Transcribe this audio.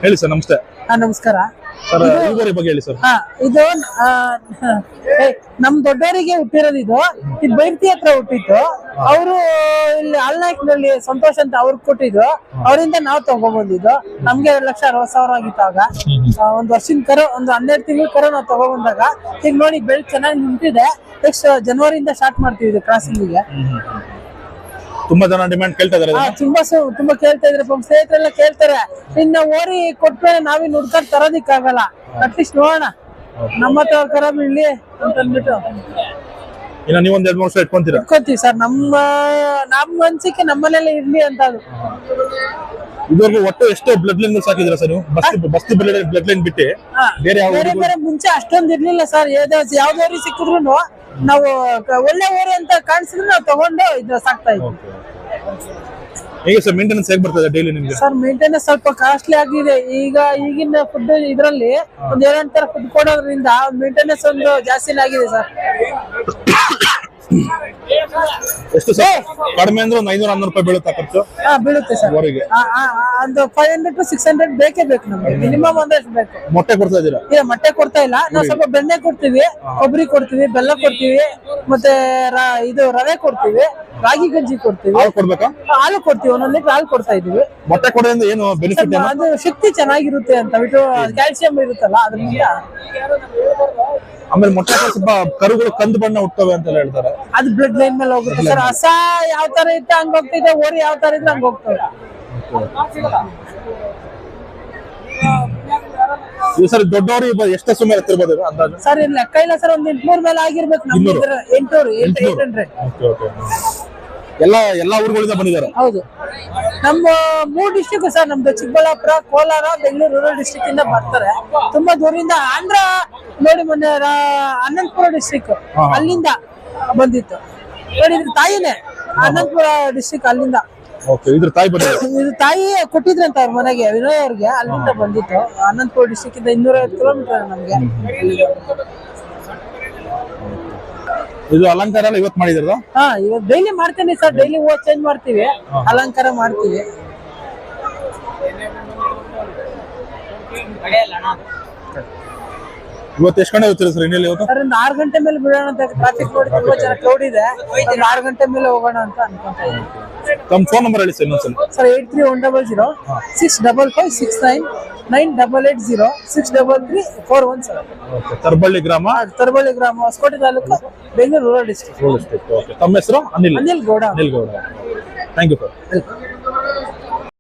ಹೇಳಿ ಸರ್, ನಮಸ್ತೆ. ನಮಸ್ಕಾರ ಸರ್, ಈ ಬಗ್ಗೆ ಹೇಳಿ ಸರ್. ಇದು ನಮ್ ದೊಡ್ಡವರಿಗೆ ಹುಟ್ಟಿರೋದು. ಇದು ಬೈರ್ತಿ ಹತ್ರ ಹುಟ್ಟಿತ್ತು. ಅವರು ಇಲ್ಲಿ ಆಲ್ನಾಯಕ್ನಲ್ಲಿ ಸಂತೋಷ್ ಅಂತ ಅವ್ರಿಗೆ ಕೊಟ್ಟಿದ್ರು. ಅವರಿಂದ ನಾವು ತಗೊಬಂದಿದ್ದು. ನಮ್ಗೆ 2,60,000 ಆಗಿತ್ತು ಆಗ. ಒಂದ್ ವರ್ಷದ ಕರು, ಒಂದು 12 ತಿಂಗಳ ಕರು ನಾವು ತಗೊಬಂದಾಗ. ಈಗ ನೋಡಿ ಬೆಳೆ ಚೆನ್ನಾಗಿ ನಿಂತಿದೆ. ನೆಕ್ಸ್ಟ್ ಜನವರಿಯಿಂದ ಸ್ಟಾರ್ಟ್ ಮಾಡ್ತೀವಿ ಕ್ರಾಸಿಂಗ್ ಗೆ. ತುಂಬಾ ಜನ ಡಿಮ್ಯಾಂಡ್ ಕೇಳ್ತಾ ಇದಾರೆ. ತುಂಬಾ ಕೇಳ್ತಾ ಇದ್ರೆ ಸ್ನೇಹಿತರೆಲ್ಲ ಕೇಳ್ತಾರೆ. ಇನ್ನ ಓರಿ ಕೊಟ್ಮೇಲೆ ನಾವಿನ್ ಹುಡ್ಕೊಂಡು ತರೋದಿಕ್ಕಾಗಲ್ಲ. ಅಟ್ಲೀಸ್ಟ್ ನೋಡೋಣ ನಮ್ಮ ಹತ್ರ ಕರ ಬೀಳ್ಲಿ ಅಂತ ಅಂದ್ಬಿಟ್ಟು ಇನ್ನ ನೀವು ಒಂದ್ 2-3 ವರ್ಷ ಇಟ್ಕೊಂತೀವಿ ಸರ್. ನಮ್ಮ ಅನ್ಸಿಕೆ ನಮ್ಮನೇಲೆ ಇರ್ಲಿ ಅಂತ. ಅದು ಇದುವರೆಗೂ ಒಟ್ಟು ಎಷ್ಟು ಬ್ಲಡ್ ಲೈನ್ ಸಾಕಿದ್ರ ಸರ್ ನೀವು? ಬಸ್ತಿ ಬ್ಲಡ್ ಲೈನ್ ಬಿಟ್ಟು ಬೇರೆ ಮುಂಚೆ ಅಷ್ಟೊಂದು ಇರ್ಲಿಲ್ಲ ಸರ್. ಯಾವ್ದವ್ರಿಗೆ ಸಿಕ್ಕಿದ್ರು ನಾವು ಒಳ್ಳೆ ಓರಿ ಅಂತ ಕಾಣಿಸಿದ್ರೆ ನಾವು ತಗೊಂಡು ಇದು ಸಾಕ್ತಾ ಇದ್ವಿ. ಹೇಗೆ ಸರ್ ಮೇಂಟೆನೆನ್ಸ್ ಹೇಗೆ ಬರ್ತದೆ ಡೈಲಿ ನಿಮ್ಗೆ? ಸರ್ ಮೇಂಟೆನೆನ್ಸ್ ಸ್ವಲ್ಪ ಕಾಸ್ಟ್ಲಿ ಆಗಿದೆ. ಈಗಿನ ಫುಡ್ ಇದ್ರಲ್ಲಿ ಒಂದ್ 7 ತರ ಫುಡ್ ಕೊಡೋದ್ರಿಂದ ಮೇಂಟೆನೆನ್ಸ್ ಒಂದು ಜಾಸ್ತಿನೇ ಆಗಿದೆ ಸರ್. ಎಷ್ಟು ಸರ್? ಕಡಿಮೆ ಅಂದ್ರೆ 500-600 ರೂಪಾಯಿ ಬೀಳುತ್ತಾ ಖರ್ಚು? ಬೀಳುತ್ತೆ ಸರ್. ಒಂದು 500 to 600 ಬೇಕೇ ಬೇಕು ನಮ್ಗೆ. ಮಿನಿಮಮ್ ಒಂದಷ್ಟು ಬೇಕು. ಮೊಟ್ಟೆ ಕೊಡ್ತಾ ಇದೀರಾ? ಮೊಟ್ಟೆ ಕೊಡ್ತಾ ಇಲ್ಲ. ನಾವು ಸ್ವಲ್ಪ ಬೆಣ್ಣೆ ಕೊಡ್ತೀವಿ, ಕೊಬ್ಬರಿ ಕೊಡ್ತೀವಿ, ಬೆಲ್ಲ ಕೊಡ್ತೀವಿ, ಮತ್ತೆ ಇದು ರವೆ ಕೊಡ್ತೀವಿ, ರಾಗಿ ಗಂಜಿ ಕೊಡ್ತೀವಿ. ಹಾಲು ಕೊಡ್ಬೇಕಾ? ಹಾಲು ಕೊಡ್ತೀವಿ. 1 ಲೀಟರ್ ಹಾಲು ಕೊಡ್ತಾ ಇದೀವಿ. ಮೊಟ್ಟೆ ಕೊಡೋದ್ರಿಂದ ಏನು ಬೆನಿಫಿಟ್? ಅದು ಶಕ್ತಿ ಚೆನ್ನಾಗಿರುತ್ತೆ ಅಂತ ಬಿಟ್ಟು ಕ್ಯಾಲ್ಸಿಯಂ ಇರುತ್ತಲ್ಲ ಅದರಿಂದ. ಆಮೇಲೆ ಮೊಟ್ಟೆ ಸ್ವಲ್ಪ ಕರುಗಳು ಕಂದು ಬಣ್ಣ ಹುಟ್ಟವೆ ಅಂತ ಹೇಳ್ತಾರೆ. ಅದು ಬ್ಲಡ್ ಲೈನ್ ಮೇಲೆ ಹೋಗುತ್ತೆ ಸರ್. ಹಸ ಯಾವ ತರ ಇತ್ತು ಹಂಗ ಹೋಗ್ತಿದೆ, ಓರಿ ಯಾವ ತರ ಇದ್ರೆ ಹಂಗ ಹೋಗ್ತವೆ. ಸರ್ ದೊಡ್ಡವರು ಎಷ್ಟು ಸುಮಾರು ಎತ್ತಿರ್ಬೋದು ಅಂದಾಜು? ಸರ್ ಇಲ್ಲಿ ಲೆಕ್ಕ ಇಲ್ಲ ಸರ್. ಒಂದು 800 ಮೇಲೆ ಆಗಿರ್ಬೇಕು. ನಮ್ಗೆ 800. ಎಲ್ಲಾ ಊರುಗಳಿಂದ ಬಂದಿದ್ದಾರೆ. ಹೌದು, ನಮ್ಮ 3 ಡಿಸ್ಟ್ರಿಕ್ಟ್ ಸರ್. ನಮ್ದು ಚಿಕ್ಕಬಳ್ಳಾಪುರ, ಕೋಲಾರ, ಬೆಂಗಳೂರು ರೂರಲ್ ಡಿಸ್ಟ್ರಿಕ್ಟ್ ಇಂದ ಬರ್ತಾರೆ. ತುಂಬಾ ದೂರದಿಂದ. ಆಂಧ್ರ ನೋಡಿ, ಮೊನ್ನೆ ಅನಂತಪುರ ಡಿಸ್ಟ್ರಿಕ್ಟ್ ಅಲ್ಲಿಂದ ಬಂದಿತ್ತು ನೋಡಿ. ಇದ್ರ ತಾಯಿನೇ ಅನಂತಪುರ ಡಿಸ್ಟ್ರಿಕ್ಟ್. ಅಲ್ಲಿಂದ ಇದ್ರ ತಾಯಿ ಬಂದಿದೆ. ಇದು ತಾಯಿ ಕೊಟ್ಟಿದ್ರಂತ ಅವ್ರ ಮನೆಗೆ, ವಿನಯ್ ಅವ್ರಿಗೆ. ಅಲ್ಲಿಂದ ಬಂದಿತ್ತು. ಅನಂತಪುರ ಡಿಸ್ಟ್ರಿಕ್ಟ್ ಇಂದ 250 ಕಿಲೋಮೀಟರ್ ನಮ್ಗೆ. ಇದು ಅಲಂಕಾರ ಎಲ್ಲ ಇವತ್ತು ಮಾಡಿದಿರ? ಇವತ್ತು ಡೈಲಿ ಮಾಡ್ತೇನೆ ಸರ್. ಡೈಲಿ ಹೂವು ಚೇಂಜ್ ಮಾಡ್ತೀವಿ, ಅಲಂಕಾರ ಮಾಡ್ತೀವಿ. ಇವತ್ತು ಎಷ್ಟು ಗಂಟೆ ಹೋಗ್ತೀರಾ ಸರ್ ಇನ್ನೆಲ್ಲಿ? ಸರ್ ಒಂದು 6 ಗಂಟೆ ಮೇಲೆ ಬಿಡೋಣ ಅಂತ. ಟ್ರಾಫಿಕ್ ನೋಡಿ ತುಂಬಾ ಜನ ಕ್ರೌಡ್ ಇದೆ. ಒಂದು 6 ಗಂಟೆ ಮೇಲೆ ಹೋಗೋಣ ಅಂತ ಅನ್ಕೊಂತ ಇದ್ದೀನಿ. ತಮ್ಮ ಫೋನ್ ನಂಬರ್ ಹೇಳಿ ಸರ್ ಇನ್ನೊಂದ್ಸಲ. ಸರ್ 8310 65569 9880 633 ತರಬಳ್ಳಿ ಗ್ರಾಮ, ಹೊಸಕೋಟೆ ತಾಲೂಕು, ಬೆಂಗಳೂರು ರೂರಲ್ ಡಿಸ್ಟ್ರಿಕ್ಟ್. ತಮ್ಮ ಹೆಸರು? Anil Gowda. Thank you sir.